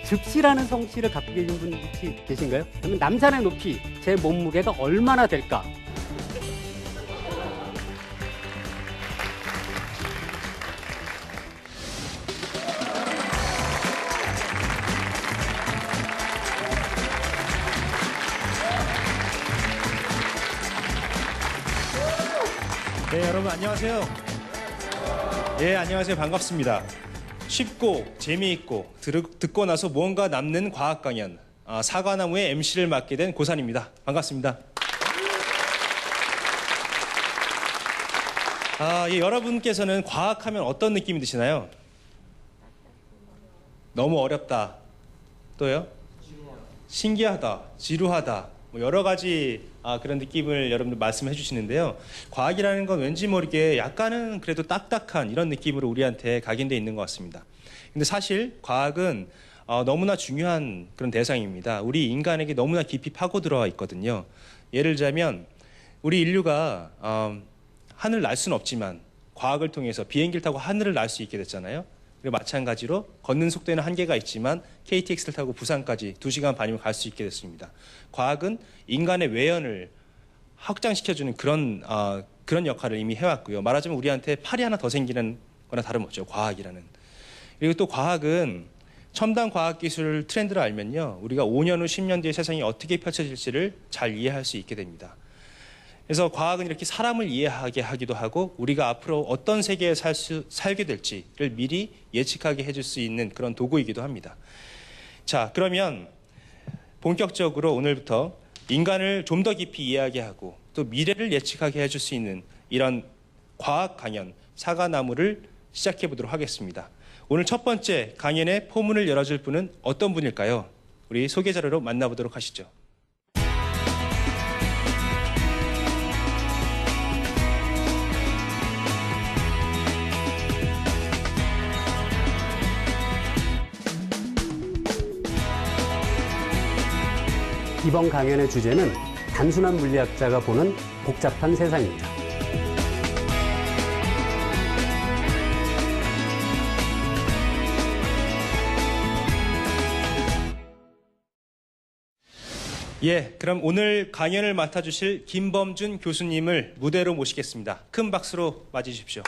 즙씨라는 성씨를 갖고 계신 분 혹시 계신가요? 그러면 남산의 높이, 제 몸무게가 얼마나 될까? 네, 여러분 안녕하세요. 예, 안녕하세요. 반갑습니다. 쉽고 재미있고 듣고 나서 무언가 남는 과학 강연 사과나무의 MC를 맡게 된 고산입니다. 반갑습니다. 예, 여러분께서는 과학하면 어떤 느낌이 드시나요? 너무 어렵다. 또요? 신기하다, 지루하다. 뭐 여러 가지 그런 느낌을 여러분들 말씀해 주시는데요. 과학이라는 건 왠지 모르게 약간은 그래도 딱딱한 이런 느낌으로 우리한테 각인되어 있는 것 같습니다. 근데 사실 과학은 너무나 중요한 그런 대상입니다. 우리 인간에게 너무나 깊이 파고 들어와 있거든요. 예를 들자면 우리 인류가 하늘 날 수는 없지만 과학을 통해서 비행기를 타고 하늘을 날 수 있게 됐잖아요. 그리고 마찬가지로 걷는 속도에는 한계가 있지만 KTX를 타고 부산까지 2시간 반이면 갈 수 있게 됐습니다. 과학은 인간의 외연을 확장시켜주는 그런 역할을 이미 해왔고요. 말하자면 우리한테 팔이 하나 더 생기는 거나 다름없죠. 과학이라는. 그리고 또 과학은 첨단 과학기술 트렌드를 알면요. 우리가 5년 후, 10년 뒤에 세상이 어떻게 펼쳐질지를 잘 이해할 수 있게 됩니다. 그래서 과학은 이렇게 사람을 이해하게 하기도 하고 우리가 앞으로 어떤 세계에 살게 될지를 미리 예측하게 해줄 수 있는 그런 도구이기도 합니다. 자, 그러면 본격적으로 오늘부터 인간을 좀 더 깊이 이해하게 하고 또 미래를 예측하게 해줄 수 있는 이런 과학 강연 사과나무를 시작해 보도록 하겠습니다. 오늘 첫 번째 강연의 포문을 열어줄 분은 어떤 분일까요? 우리 소개 자료로 만나보도록 하시죠. 이번 강연의 주제는 단순한 물리학자가 보는 복잡한 세상입니다. 예, 그럼 오늘 강연을 맡아주실 김범준 교수님을 무대로 모시겠습니다. 큰 박수로 맞이해 주십시오.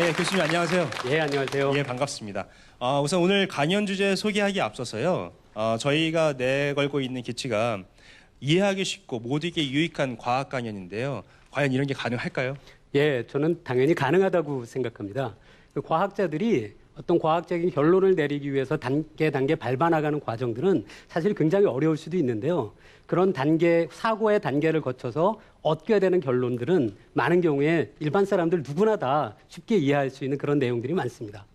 예, 교수님 안녕하세요. 예, 안녕하세요. 예, 반갑습니다. 우선 오늘 강연 주제 소개하기 앞서서요. 저희가 내걸고 있는 기치가 이해하기 쉽고 모두에게 유익한 과학 강연인데요. 과연 이런 게 가능할까요? 예, 저는 당연히 가능하다고 생각합니다. 과학자들이 어떤 과학적인 결론을 내리기 위해서 단계 밟아나가는 과정들은 사실 굉장히 어려울 수도 있는데요. 그런 사고의 단계를 거쳐서 얻게 되는 결론들은 많은 경우에 일반 사람들 누구나 다 쉽게 이해할 수 있는 그런 내용들이 많습니다.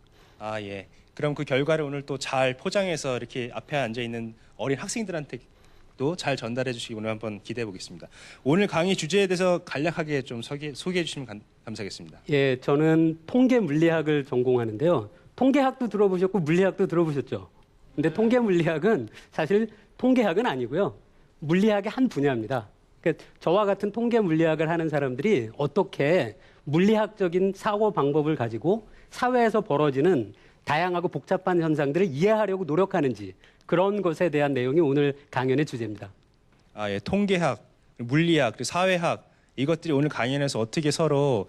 예. 그럼 그 결과를 오늘 또 잘 포장해서 이렇게 앞에 앉아 있는 어린 학생들한테도 잘 전달해 주시기 오늘 한번 기대해 보겠습니다. 오늘 강의 주제에 대해서 간략하게 좀 소개해 주시면 감사하겠습니다. 예, 저는 통계 물리학을 전공하는데요. 통계학도 들어보셨고 물리학도 들어보셨죠? 근데 통계 물리학은 사실 통계학은 아니고요. 물리학의 한 분야입니다. 그러니까 저와 같은 통계 물리학을 하는 사람들이 어떻게 물리학적인 사고 방법을 가지고 사회에서 벌어지는 다양하고 복잡한 현상들을 이해하려고 노력하는지 그런 것에 대한 내용이 오늘 강연의 주제입니다. 예, 통계학, 물리학, 그리고 사회학 이것들이 오늘 강연에서 어떻게 서로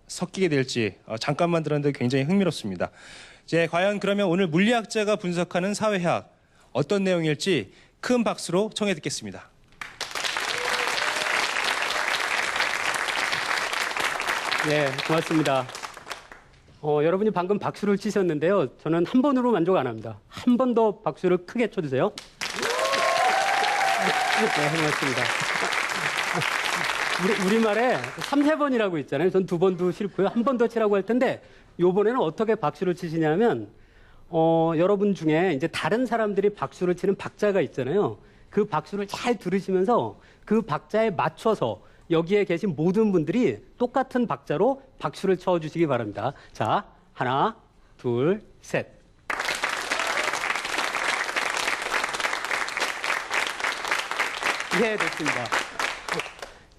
섞이게 될지 잠깐만 들었는데 굉장히 흥미롭습니다. 이제 과연 그러면 오늘 물리학자가 분석하는 사회학 어떤 내용일지 큰 박수로 청해 듣겠습니다. 네, 고맙습니다. 여러분이 방금 박수를 치셨는데요. 저는 한 번으로 만족 안 합니다. 한 번 더 박수를 크게 쳐주세요. 네, 고맙습니다. 우리말에 3, 4번이라고 있잖아요. 전 2번도 싫고요. 한 번 더 치라고 할 텐데 이번에는 어떻게 박수를 치시냐면 여러분 중에 이제 다른 사람들이 박수를 치는 박자가 있잖아요. 그 박수를 잘 들으시면서 그 박자에 맞춰서 여기에 계신 모든 분들이 똑같은 박자로 박수를 쳐주시기 바랍니다. 자, 하나, 둘, 셋. 예, 됐습니다.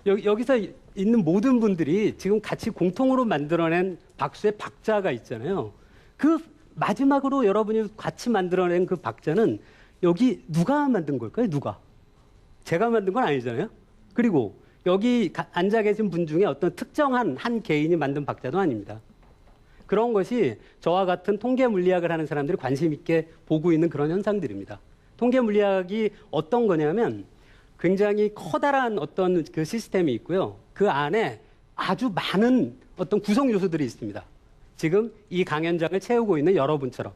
여기서 있는 모든 분들이 지금 같이 공통으로 만들어낸 박수의 박자가 있잖아요. 그 마지막으로 여러분이 같이 만들어낸 그 박자는 여기 누가 만든 걸까요? 누가? 제가 만든 건 아니잖아요. 그리고 여기 앉아 계신 분 중에 어떤 특정한 한 개인이 만든 박자도 아닙니다. 그런 것이 저와 같은 통계 물리학을 하는 사람들이 관심 있게 보고 있는 그런 현상들입니다. 통계 물리학이 어떤 거냐면 굉장히 커다란 어떤 그 시스템이 있고요. 그 안에 아주 많은 어떤 구성 요소들이 있습니다. 지금 이 강연장을 채우고 있는 여러분처럼.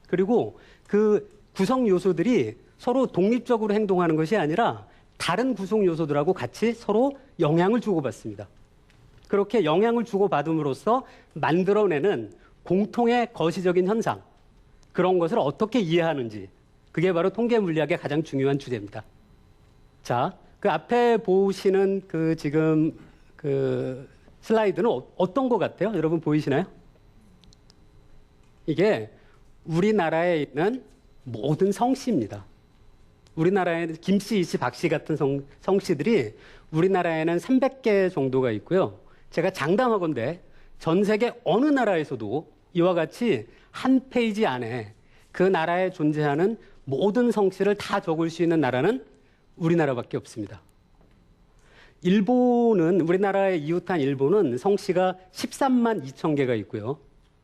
그리고 그 구성 요소들이 서로 독립적으로 행동하는 것이 아니라 다른 구성 요소들하고 같이 서로 영향을 주고받습니다. 그렇게 영향을 주고받음으로써 만들어내는 공통의 거시적인 현상, 그런 것을 어떻게 이해하는지, 그게 바로 통계 물리학의 가장 중요한 주제입니다. 자, 그 앞에 보시는 그 지금 그 슬라이드는 어떤 것 같아요? 여러분 보이시나요? 이게 우리나라에 있는 모든 성씨입니다. 우리나라에는 김씨, 이씨, 박씨 같은 성씨들이 우리나라에는 300개 정도가 있고요. 제가 장담하건대 전 세계 어느 나라에서도 이와 같이 한 페이지 안에 그 나라에 존재하는 모든 성씨를 다 적을 수 있는 나라는 우리나라밖에 없습니다. 일본은, 우리나라의 이웃한 일본은 성씨가 13만 2천 개가 있고요.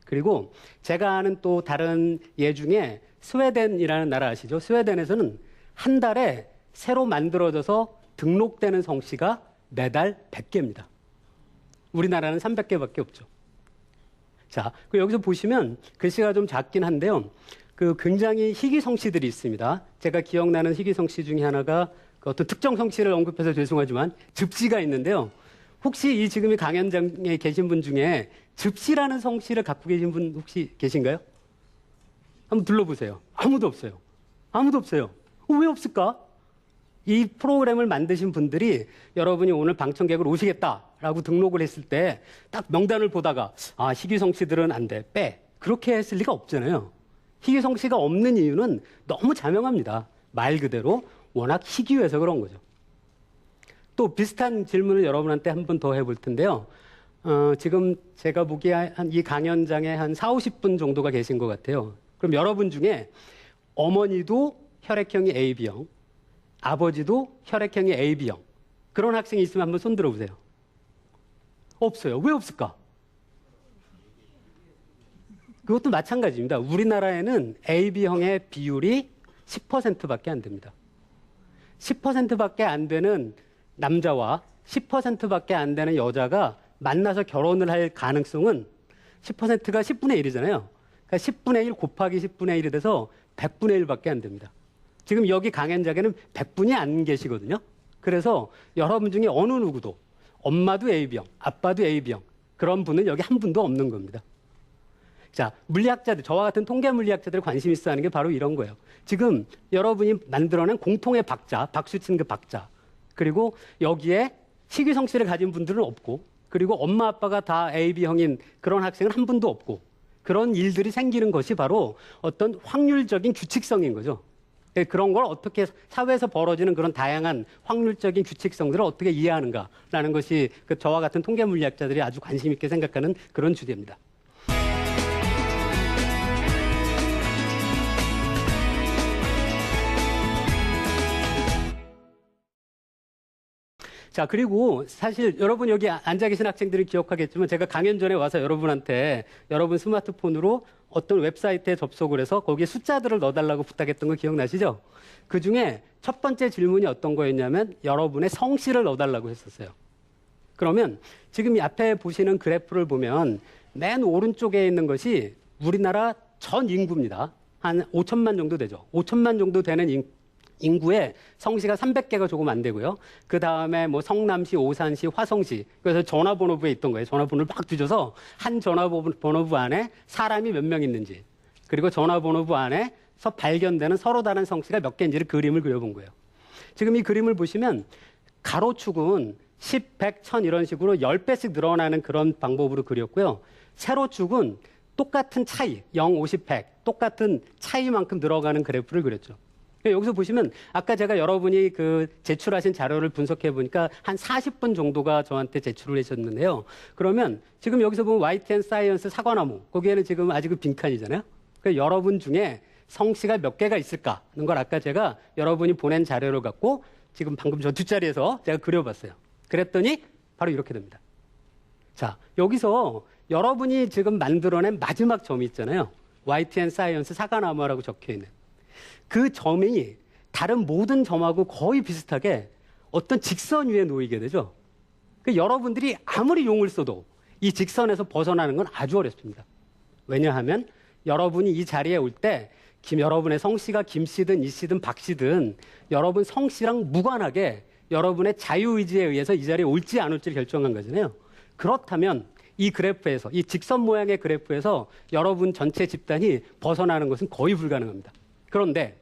그리고 제가 아는 또 다른 예 중에 스웨덴이라는 나라 아시죠? 스웨덴에서는 한 달에 새로 만들어져서 등록되는 성씨가 매달 100개입니다. 우리나라는 300개밖에 없죠. 자, 여기서 보시면 글씨가 좀 작긴 한데요. 그 굉장히 희귀 성씨들이 있습니다. 제가 기억나는 희귀 성씨 중에 하나가 그 어떤 특정 성씨를 언급해서 죄송하지만 즙씨가 있는데요. 혹시 이 지금 이 강연장에 계신 분 중에 즙씨라는 성씨를 갖고 계신 분 혹시 계신가요? 한번 둘러보세요. 아무도 없어요. 아무도 없어요. 왜 없을까? 이 프로그램을 만드신 분들이 여러분이 오늘 방청객으로 오시겠다라고 등록을 했을 때 딱 명단을 보다가 아, 희귀 성씨들은 안 돼, 빼. 그렇게 했을 리가 없잖아요. 희귀 성씨가 없는 이유는 너무 자명합니다. 말 그대로 워낙 희귀해서 그런 거죠. 또 비슷한 질문을 여러분한테 한 번 더 해볼 텐데요. 지금 제가 보기에 한 이 강연장에 한 4, 50분 정도가 계신 것 같아요. 그럼 여러분 중에 어머니도 혈액형이 AB형, 아버지도 혈액형이 AB형, 그런 학생이 있으면 한번 손 들어보세요. 없어요. 왜 없을까? 그것도 마찬가지입니다. 우리나라에는 AB형의 비율이 10%밖에 안 됩니다. 10%밖에 안 되는 남자와 10%밖에 안 되는 여자가 만나서 결혼을 할 가능성은 10%가 10분의 1이잖아요. 그러니까 10분의 1 곱하기 10분의 1이 돼서 100분의 1밖에 안 됩니다. 지금 여기 강연장에는 100분이 안 계시거든요. 그래서 여러분 중에 어느 누구도 엄마도 AB형, 아빠도 AB형, 그런 분은 여기 한 분도 없는 겁니다. 자, 물리학자들, 저와 같은 통계 물리학자들 관심 있어 하는 게 바로 이런 거예요. 지금 여러분이 만들어낸 공통의 박자, 박수 친 그 박자, 그리고 여기에 희귀 성씨를 가진 분들은 없고, 그리고 엄마 아빠가 다 AB형인 그런 학생은 한 분도 없고, 그런 일들이 생기는 것이 바로 어떤 확률적인 규칙성인 거죠. 그런 걸 어떻게 사회에서 벌어지는 그런 다양한 확률적인 규칙성들을 어떻게 이해하는가라는 것이 그 저와 같은 통계 물리학자들이 아주 관심 있게 생각하는 그런 주제입니다. 자, 그리고 사실 여러분 여기 앉아 계신 학생들이 기억하겠지만 제가 강연 전에 와서 여러분한테 여러분 스마트폰으로 어떤 웹사이트에 접속을 해서 거기에 숫자들을 넣어달라고 부탁했던 거 기억나시죠? 그 중에 첫 번째 질문이 어떤 거였냐면 여러분의 성씨를 넣어달라고 했었어요. 그러면 지금 이 앞에 보시는 그래프를 보면 맨 오른쪽에 있는 것이 우리나라 전 인구입니다. 한 5천만 정도 되죠. 5천만 정도 되는 인구에 성씨가 300개가 조금 안 되고요. 그 다음에 뭐 성남시, 오산시, 화성시. 그래서 전화번호부에 있던 거예요. 전화번호를 막 뒤져서 한 전화번호부 안에 사람이 몇 명 있는지, 그리고 전화번호부 안에서 발견되는 서로 다른 성씨가 몇 개인지를 그림을 그려본 거예요. 지금 이 그림을 보시면 가로축은 10, 100, 1000 이런 식으로 10배씩 늘어나는 그런 방법으로 그렸고요. 세로축은 똑같은 차이, 0, 50, 100, 똑같은 차이만큼 늘어가는 그래프를 그렸죠. 그러니까 여기서 보시면 아까 제가 여러분이 그 제출하신 자료를 분석해 보니까 한 40분 정도가 저한테 제출을 하셨는데요. 그러면 지금 여기서 보면 YTN 사이언스 사과나무 거기에는 지금 아직은 빈칸이잖아요. 그러니까 여러분 중에 성씨가 몇 개가 있을까 하는 걸 아까 제가 여러분이 보낸 자료를 갖고 지금 방금 저 뒷자리에서 제가 그려봤어요. 그랬더니 바로 이렇게 됩니다. 자, 여기서 여러분이 지금 만들어낸 마지막 점이 있잖아요. YTN 사이언스 사과나무라고 적혀 있는. 그 점이 다른 모든 점하고 거의 비슷하게 어떤 직선 위에 놓이게 되죠. 여러분들이 아무리 용을 써도 이 직선에서 벗어나는 건 아주 어렵습니다. 왜냐하면 여러분이 이 자리에 올 때 여러분의 성씨가 김씨든 이씨든 박씨든 여러분 성씨랑 무관하게 여러분의 자유의지에 의해서 이 자리에 올지 안 올지를 결정한 거잖아요. 그렇다면 이 그래프에서, 이 직선 모양의 그래프에서 여러분 전체 집단이 벗어나는 것은 거의 불가능합니다. 그런데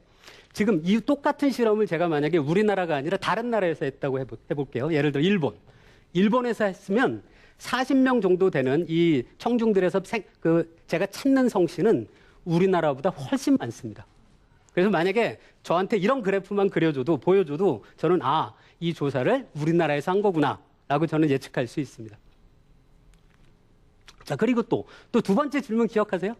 지금 이 똑같은 실험을 제가 만약에 우리나라가 아니라 다른 나라에서 했다고 해볼게요. 예를 들어 일본. 일본에서 했으면 40명 정도 되는 이 청중들에서 제가 찾는 성씨는 우리나라보다 훨씬 많습니다. 그래서 만약에 저한테 이런 그래프만 보여줘도 저는 이 조사를 우리나라에서 한 거구나 라고 저는 예측할 수 있습니다. 자, 그리고 또 두 번째 질문 기억하세요?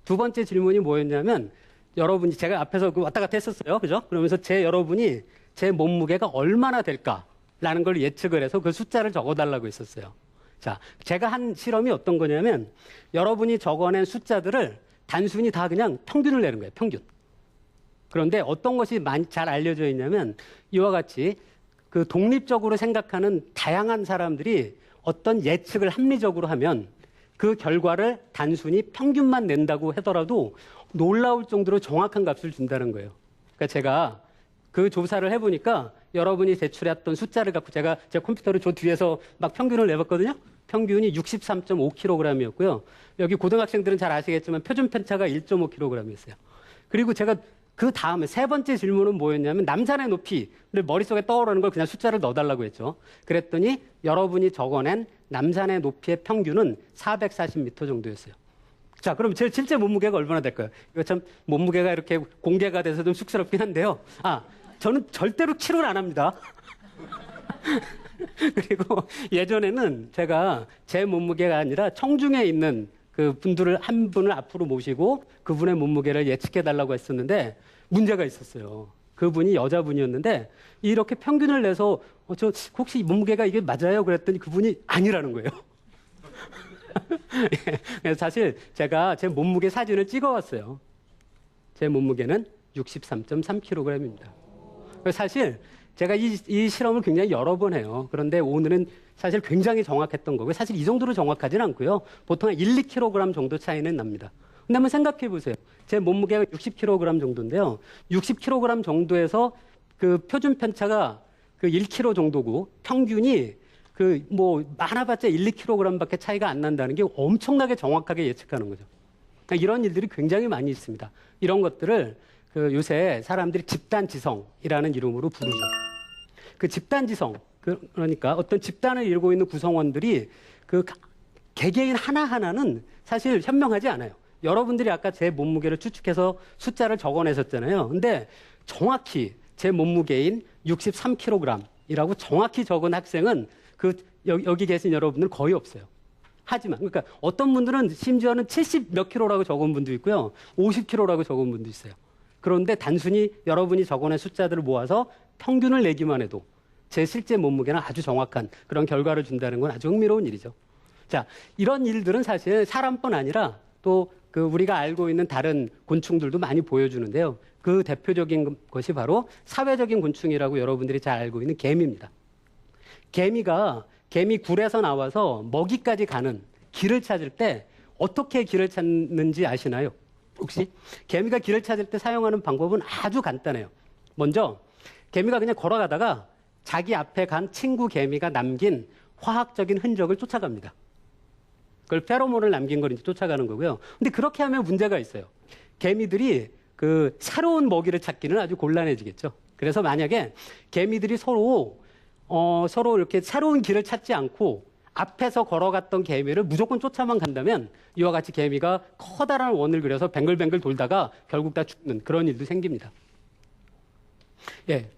두 번째 질문이 뭐였냐면 여러분이 제가 앞에서 왔다 갔다 했었어요. 그죠? 그러면서 여러분이 제 몸무게가 얼마나 될까라는 걸 예측을 해서 그 숫자를 적어달라고 했었어요. 자, 제가 한 실험이 어떤 거냐면 여러분이 적어낸 숫자들을 단순히 다 그냥 평균을 내는 거예요. 평균. 그런데 어떤 것이 잘 알려져 있냐면 이와 같이 그 독립적으로 생각하는 다양한 사람들이 어떤 예측을 합리적으로 하면 그 결과를 단순히 평균만 낸다고 하더라도 놀라울 정도로 정확한 값을 준다는 거예요. 그러니까 제가 그 조사를 해보니까 여러분이 제출했던 숫자를 갖고 제가 제 컴퓨터를 저 뒤에서 막 평균을 내봤거든요. 평균이 63.5kg이었고요. 여기 고등학생들은 잘 아시겠지만 표준 편차가 1.5kg이었어요. 그리고 제가 그 다음에 세 번째 질문은 뭐였냐면 남산의 높이를 머릿속에 떠오르는 걸 그냥 숫자를 넣어달라고 했죠. 그랬더니 여러분이 적어낸 남산의 높이의 평균은 440m 정도였어요. 자, 그럼 제 실제 몸무게가 얼마나 될까요? 이거 참 몸무게가 이렇게 공개가 돼서 좀 쑥스럽긴 한데요. 저는 절대로 키로를 안 합니다. 그리고 예전에는 제가 제 몸무게가 아니라 청중에 있는 그 분들을 한 분을 앞으로 모시고 그분의 몸무게를 예측해 달라고 했었는데 문제가 있었어요. 그분이 여자분이었는데 이렇게 평균을 내서 저 혹시 몸무게가 이게 맞아요? 그랬더니 그분이 아니라는 거예요. 그래서 사실 제가 제 몸무게 사진을 찍어왔어요. 제 몸무게는 63.3kg입니다. 사실 제가 이 실험을 굉장히 여러 번 해요. 그런데 오늘은 사실 굉장히 정확했던 거고요. 사실 이 정도로 정확하지는 않고요. 보통 한 1, 2kg 정도 차이는 납니다. 근데 한번 생각해 보세요. 제 몸무게가 60kg 정도인데요. 60kg 정도에서 그 표준 편차가 그 1kg 정도고 평균이 많아봤자 1, 2kg밖에 차이가 안 난다는 게 엄청나게 정확하게 예측하는 거죠. 그러니까 이런 일들이 굉장히 많이 있습니다. 이런 것들을 요새 사람들이 집단지성이라는 이름으로 부르죠. 그 집단지성, 그러니까 어떤 집단을 이루고 있는 구성원들이 그 개개인 하나하나는 사실 현명하지 않아요. 여러분들이 아까 제 몸무게를 추측해서 숫자를 적어내셨잖아요. 근데 정확히 제 몸무게인 63kg이라고 정확히 적은 학생은 여기 계신 여러분들 거의 없어요. 하지만, 그러니까 어떤 분들은 심지어는 70 몇 킬로라고 적은 분도 있고요. 50kg라고 적은 분도 있어요. 그런데 단순히 여러분이 적어낸 숫자들을 모아서 평균을 내기만 해도 제 실제 몸무게는 아주 정확한 그런 결과를 준다는 건 아주 흥미로운 일이죠. 자, 이런 일들은 사실 사람뿐 아니라 또 우리가 알고 있는 다른 곤충들도 많이 보여주는데요. 그 대표적인 것이 바로 사회적인 곤충이라고 여러분들이 잘 알고 있는 개미입니다. 개미 굴에서 나와서 먹이까지 가는 길을 찾을 때 어떻게 길을 찾는지 아시나요? 혹시? 개미가 길을 찾을 때 사용하는 방법은 아주 간단해요. 먼저 개미가 그냥 걸어가다가 자기 앞에 간 친구 개미가 남긴 화학적인 흔적을 쫓아갑니다. 그걸 페로몬을 남긴 걸 이제 쫓아가는 거고요. 근데 그렇게 하면 문제가 있어요. 개미들이 새로운 먹이를 찾기는 아주 곤란해지겠죠. 그래서 만약에 개미들이 서로 이렇게 새로운 길을 찾지 않고 앞에서 걸어갔던 개미를 무조건 쫓아만 간다면 이와 같이 개미가 커다란 원을 그려서 뱅글뱅글 돌다가 결국 다 죽는 그런 일도 생깁니다. 예.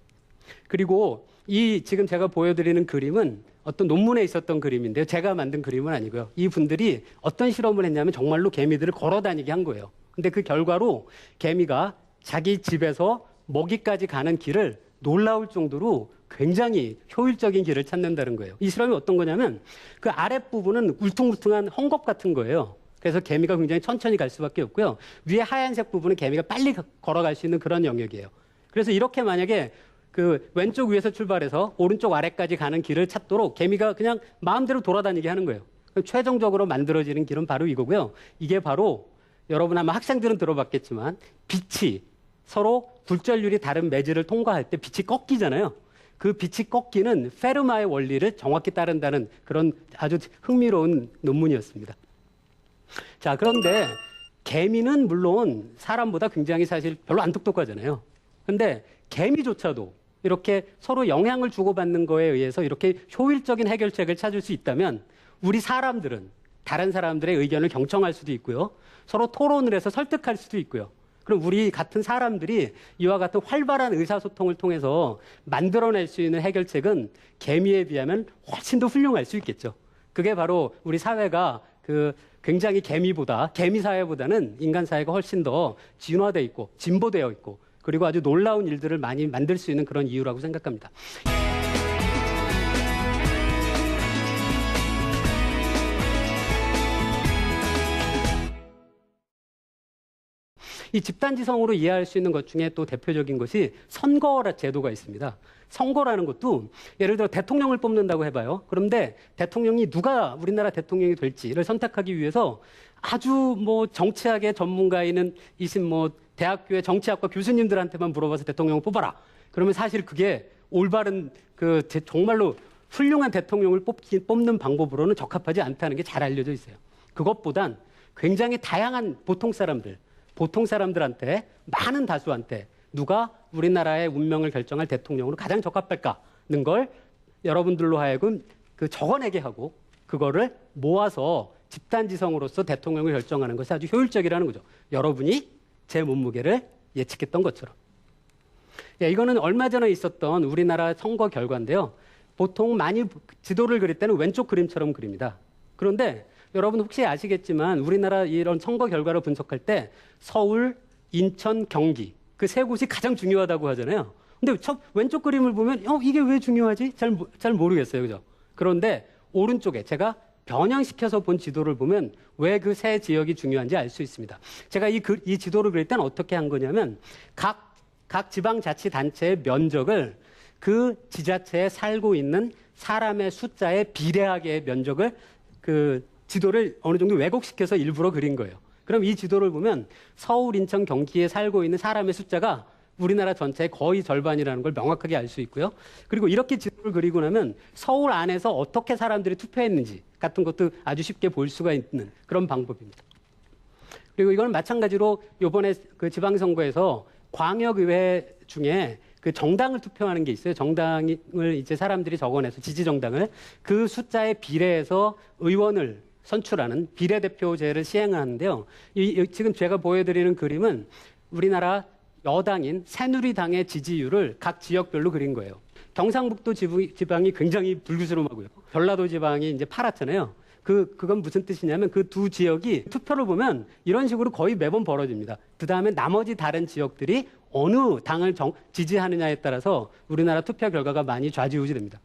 그리고 이 지금 제가 보여드리는 그림은 어떤 논문에 있었던 그림인데요. 제가 만든 그림은 아니고요. 이 분들이 어떤 실험을 했냐면 정말로 개미들을 걸어 다니게 한 거예요. 근데 그 결과로 개미가 자기 집에서 먹이까지 가는 길을 놀라울 정도로 굉장히 효율적인 길을 찾는다는 거예요. 이 실험이 어떤 거냐면 그 아랫부분은 울퉁불퉁한 헝겊 같은 거예요. 그래서 개미가 굉장히 천천히 갈 수밖에 없고요. 위에 하얀색 부분은 개미가 빨리 걸어갈 수 있는 그런 영역이에요. 그래서 이렇게 만약에 그 왼쪽 위에서 출발해서 오른쪽 아래까지 가는 길을 찾도록 개미가 그냥 마음대로 돌아다니게 하는 거예요. 그럼 최종적으로 만들어지는 길은 바로 이거고요. 이게 바로 여러분 아마 학생들은 들어봤겠지만 빛이 서로 굴절률이 다른 매질을 통과할 때 빛이 꺾이잖아요. 그 빛이 꺾이는 페르마의 원리를 정확히 따른다는 그런 아주 흥미로운 논문이었습니다. 자, 그런데 개미는 물론 사람보다 굉장히 사실 별로 안 똑똑하잖아요. 근데 개미조차도 이렇게 서로 영향을 주고받는 거에 의해서 이렇게 효율적인 해결책을 찾을 수 있다면 우리 사람들은 다른 사람들의 의견을 경청할 수도 있고요. 서로 토론을 해서 설득할 수도 있고요. 그럼 우리 같은 사람들이 이와 같은 활발한 의사소통을 통해서 만들어낼 수 있는 해결책은 개미에 비하면 훨씬 더 훌륭할 수 있겠죠. 그게 바로 우리 사회가 그 굉장히 개미 사회보다는 인간 사회가 훨씬 더 진화되어 있고 진보되어 있고 그리고 아주 놀라운 일들을 많이 만들 수 있는 그런 이유라고 생각합니다. 이 집단지성으로 이해할 수 있는 것 중에 또 대표적인 것이 선거 제도가 있습니다. 선거라는 것도 예를 들어 대통령을 뽑는다고 해봐요. 그런데 대통령이 누가 우리나라 대통령이 될지를 선택하기 위해서 아주 뭐 정치학의 전문가이신 뭐 대학교의 정치학과 교수님들한테만 물어봐서 대통령을 뽑아라. 그러면 사실 그게 올바른 정말로 훌륭한 대통령을 뽑는 방법으로는 적합하지 않다는 게 잘 알려져 있어요. 그것보단 굉장히 다양한 보통 사람들한테 많은 다수한테 누가 우리나라의 운명을 결정할 대통령으로 가장 적합할까는 걸 여러분들로 하여금 적어내게 하고 그거를 모아서 집단지성으로서 대통령을 결정하는 것이 아주 효율적이라는 거죠. 여러분이 제 몸무게를 예측했던 것처럼. 예, 이거는 얼마 전에 있었던 우리나라 선거 결과인데요. 보통 많이 지도를 그릴 때는 왼쪽 그림처럼 그립니다. 그런데 여러분 혹시 아시겠지만 우리나라 이런 선거 결과를 분석할 때 서울, 인천, 경기 그 세 곳이 가장 중요하다고 하잖아요. 근데 왼쪽 그림을 보면 이게 왜 중요하지? 잘 모르겠어요. 그죠? 그런데 오른쪽에 제가 변형시켜서 본 지도를 보면 왜 그 세 지역이 중요한지 알 수 있습니다. 제가 이 지도를 그릴 때는 어떻게 한 거냐면 각 지방자치단체의 면적을 그 지자체에 살고 있는 사람의 숫자에 비례하게 면적을 지도를 어느 정도 왜곡시켜서 일부러 그린 거예요. 그럼 이 지도를 보면 서울, 인천, 경기에 살고 있는 사람의 숫자가 우리나라 전체의 거의 절반이라는 걸 명확하게 알 수 있고요. 그리고 이렇게 지도를 그리고 나면 서울 안에서 어떻게 사람들이 투표했는지 같은 것도 아주 쉽게 볼 수가 있는 그런 방법입니다. 그리고 이건 마찬가지로 이번에 그 지방선거에서 광역의회 중에 그 정당을 투표하는 게 있어요. 정당을 이제 사람들이 적어내서 지지정당을 그 숫자에 비례해서 의원을 선출하는 비례대표제를 시행하는데요. 지금 제가 보여드리는 그림은 우리나라 여당인 새누리당의 지지율을 각 지역별로 그린 거예요. 경상북도 지방이 굉장히 불그스름하고요. 전라도 지방이 이제 파랗잖아요. 그건 무슨 뜻이냐면 그 두 지역이 투표를 보면 이런 식으로 거의 매번 벌어집니다. 그 다음에 나머지 다른 지역들이 어느 당을 지지하느냐에 따라서 우리나라 투표 결과가 많이 좌지우지 됩니다.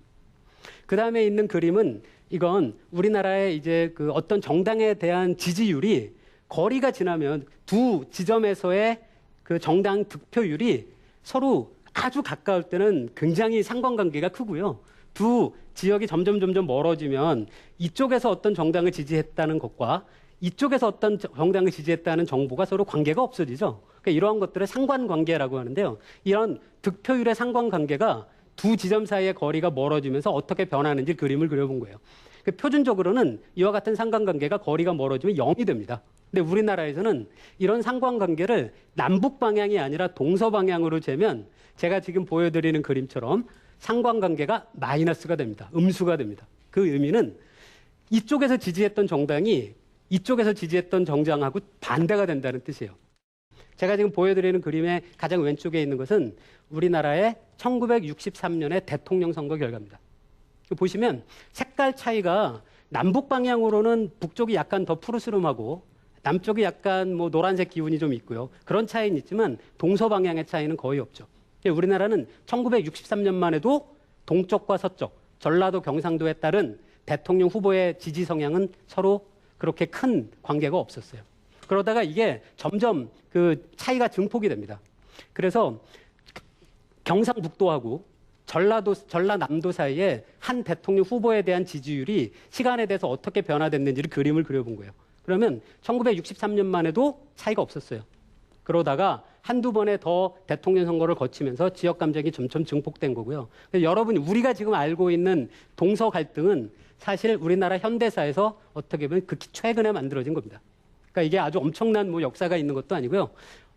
그 다음에 있는 그림은 이건 우리나라의 이제 그 어떤 정당에 대한 지지율이 거리가 지나면 두 지점에서의 그 정당 득표율이 서로 아주 가까울 때는 굉장히 상관관계가 크고요. 두 지역이 점점 멀어지면 이쪽에서 어떤 정당을 지지했다는 것과 이쪽에서 어떤 정당을 지지했다는 정보가 서로 관계가 없어지죠. 그러니까 이러한 것들을 상관관계라고 하는데요. 이런 득표율의 상관관계가 두 지점 사이의 거리가 멀어지면서 어떻게 변하는지 그림을 그려본 거예요. 표준적으로는 이와 같은 상관관계가 거리가 멀어지면 0이 됩니다. 근데 우리나라에서는 이런 상관관계를 남북 방향이 아니라 동서 방향으로 재면 제가 지금 보여드리는 그림처럼 상관관계가 마이너스가 됩니다. 음수가 됩니다. 그 의미는 이쪽에서 지지했던 정당이 이쪽에서 지지했던 정당하고 반대가 된다는 뜻이에요. 제가 지금 보여드리는 그림의 가장 왼쪽에 있는 것은 우리나라의 1963년의 대통령 선거 결과입니다. 보시면 색깔 차이가 남북 방향으로는 북쪽이 약간 더 푸르스름하고 남쪽이 약간 뭐 노란색 기운이 좀 있고요. 그런 차이는 있지만 동서 방향의 차이는 거의 없죠. 우리나라는 1963년만 해도 동쪽과 서쪽, 전라도, 경상도에 따른 대통령 후보의 지지 성향은 서로 그렇게 큰 관계가 없었어요. 그러다가 이게 점점 그 차이가 증폭이 됩니다. 그래서 경상북도하고 전라남도 사이에 한 대통령 후보에 대한 지지율이 시간에 대해서 어떻게 변화됐는지를 그림을 그려본 거예요. 그러면 1963년만 해도 차이가 없었어요. 그러다가 한두 번의 더 대통령 선거를 거치면서 지역 감정이 점점 증폭된 거고요. 여러분, 우리가 지금 알고 있는 동서 갈등은 사실 우리나라 현대사에서 어떻게 보면 극히 최근에 만들어진 겁니다. 그러니까 이게 아주 엄청난 뭐 역사가 있는 것도 아니고요.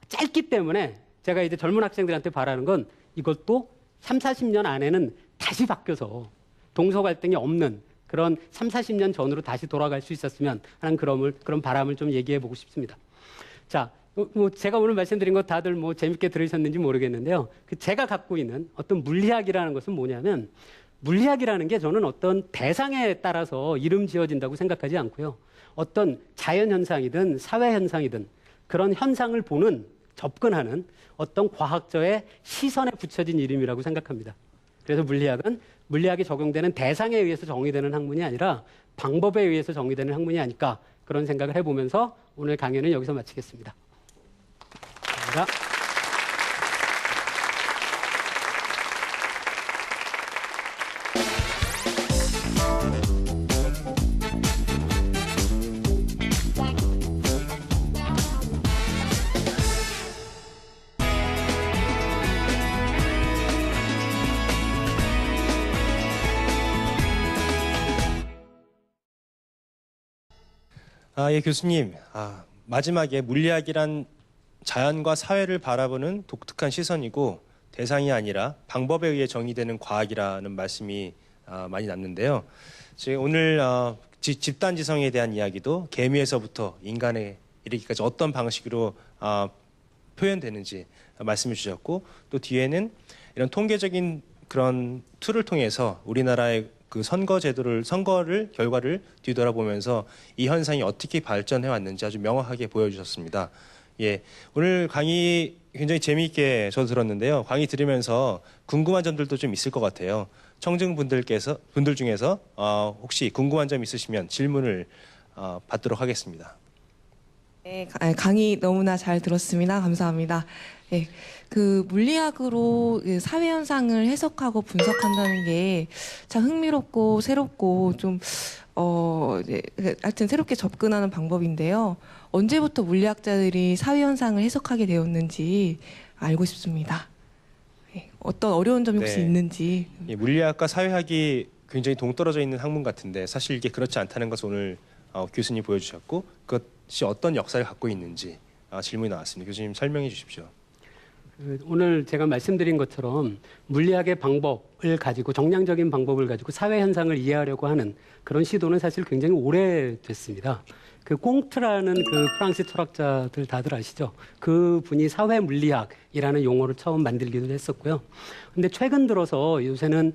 짧기 때문에 제가 이제 젊은 학생들한테 바라는 건 이것도 3, 40년 안에는 다시 바뀌어서 동서 갈등이 없는 그런 3, 40년 전으로 다시 돌아갈 수 있었으면 하는 그런 바람을 좀 얘기해 보고 싶습니다. 자, 뭐 제가 오늘 말씀드린 거 다들 뭐 재밌게 들으셨는지 모르겠는데요. 제가 갖고 있는 어떤 물리학이라는 것은 뭐냐면 물리학이라는 게 저는 어떤 대상에 따라서 이름 지어진다고 생각하지 않고요. 어떤 자연현상이든 사회현상이든 그런 현상을 보는 접근하는 어떤 과학자의 시선에 붙여진 이름이라고 생각합니다. 그래서 물리학은 물리학이 적용되는 대상에 의해서 정의되는 학문이 아니라 방법에 의해서 정의되는 학문이 아닐까 그런 생각을 해보면서 오늘 강연은 여기서 마치겠습니다. 감사합니다. 예, 교수님. 마지막에 물리학이란 자연과 사회를 바라보는 독특한 시선이고 대상이 아니라 방법에 의해 정의되는 과학이라는 말씀이 많이 남는데요. 오늘 집단지성에 대한 이야기도 개미에서부터 인간에 이르기까지 어떤 방식으로 표현되는지 말씀해 주셨고 또 뒤에는 이런 통계적인 그런 툴을 통해서 우리나라의 그 선거를 결과를 뒤돌아보면서 이 현상이 어떻게 발전해 왔는지 아주 명확하게 보여주셨습니다. 예, 오늘 강의 굉장히 재미있게 저도 들었는데요. 강의 들으면서 궁금한 점들도 좀 있을 것 같아요. 청중분들 중에서 혹시 궁금한 점 있으시면 질문을 받도록 하겠습니다. 네, 강의 너무나 잘 들었습니다. 감사합니다. 네, 그 물리학으로 사회 현상을 해석하고 분석한다는 게 참 흥미롭고 새롭고 좀 네, 하여튼 새롭게 접근하는 방법인데요. 언제부터 물리학자들이 사회 현상을 해석하게 되었는지 알고 싶습니다. 네, 어떤 어려운 점이 혹시 네. 있는지. 예, 물리학과 사회학이 굉장히 동떨어져 있는 학문 같은데 사실 이게 그렇지 않다는 것을 오늘 교수님 보여주셨고 그것이 어떤 역사를 갖고 있는지 질문이 나왔습니다. 교수님 설명해 주십시오. 오늘 제가 말씀드린 것처럼 물리학의 방법을 가지고 정량적인 방법을 가지고 사회 현상을 이해하려고 하는 그런 시도는 사실 굉장히 오래됐습니다. 그 꽁트라는 그 프랑스 철학자들 다들 아시죠? 그 분이 사회 물리학이라는 용어를 처음 만들기도 했었고요. 근데 최근 들어서 요새는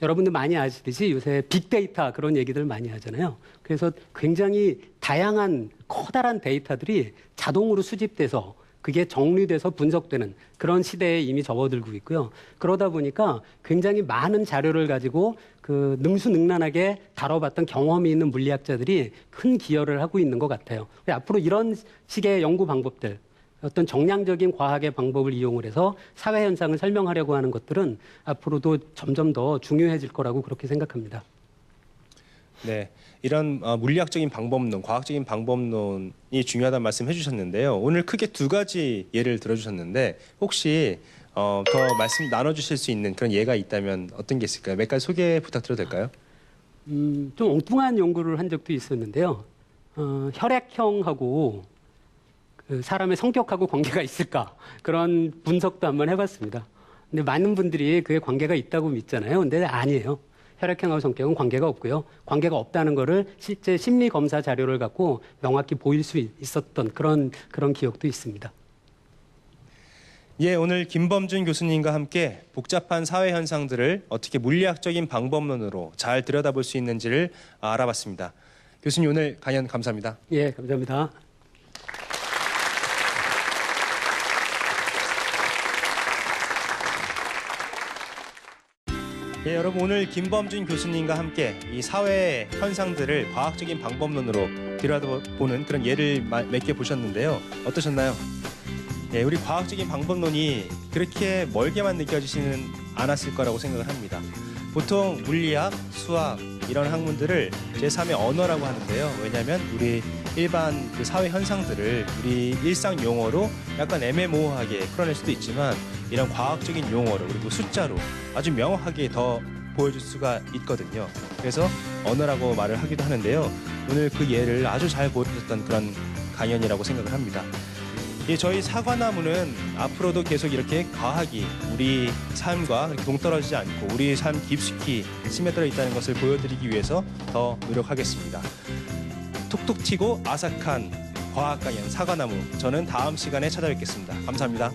여러분들 많이 아시듯이 요새 빅데이터 그런 얘기들 많이 하잖아요. 그래서 굉장히 다양한 커다란 데이터들이 자동으로 수집돼서 그게 정리돼서 분석되는 그런 시대에 이미 접어들고 있고요. 그러다 보니까 굉장히 많은 자료를 가지고 능수능란하게 다뤄봤던 경험이 있는 물리학자들이 큰 기여를 하고 있는 것 같아요. 앞으로 이런 식의 연구 방법들, 어떤 정량적인 과학의 방법을 이용을 해서 사회 현상을 설명하려고 하는 것들은 앞으로도 점점 더 중요해질 거라고 그렇게 생각합니다. 네, 이런 물리학적인 방법론, 과학적인 방법론이 중요하다는 말씀 해주셨는데요. 오늘 크게 두 가지 예를 들어주셨는데 혹시 더 말씀 나눠주실 수 있는 그런 예가 있다면 어떤 게 있을까요? 몇 가지 소개 부탁드려도 될까요? 좀 엉뚱한 연구를 한 적도 있었는데요. 혈액형하고 사람의 성격하고 관계가 있을까? 그런 분석도 한번 해봤습니다. 근데 많은 분들이 그에 관계가 있다고 믿잖아요. 근데 아니에요. 혈액형하고 성격은 관계가 없고요. 관계가 없다는 거를 실제 심리 검사 자료를 갖고 명확히 보일 수 있었던 그런 기억도 있습니다. 예, 오늘 김범준 교수님과 함께 복잡한 사회 현상들을 어떻게 물리학적인 방법론으로 잘 들여다볼 수 있는지를 알아봤습니다. 교수님 오늘 강연 감사합니다. 예, 감사합니다. 예, 여러분 오늘 김범준 교수님과 함께 이 사회 현상들을 과학적인 방법론으로 들여다보는 그런 예를 몇 개 보셨는데요. 어떠셨나요? 예, 우리 과학적인 방법론이 그렇게 멀게만 느껴지지는 않았을 거라고 생각을 합니다. 보통 물리학, 수학 이런 학문들을 제3의 언어라고 하는데요. 왜냐하면 우리 일반 그 사회 현상들을 우리 일상 용어로 약간 애매모호하게 풀어낼 수도 있지만 이런 과학적인 용어로 그리고 숫자로 아주 명확하게 더 보여줄 수가 있거든요. 그래서 언어라고 말을 하기도 하는데요. 오늘 그 예를 아주 잘 보여줬던 그런 강연이라고 생각을 합니다. 예, 저희 사과나무는 앞으로도 계속 이렇게 과학이 우리 삶과 동떨어지지 않고 우리 삶 깊숙이 스며들어 있다는 것을 보여드리기 위해서 더 노력하겠습니다. 톡톡 튀고 아삭한 과학 강연 사과나무. 저는 다음 시간에 찾아뵙겠습니다. 감사합니다.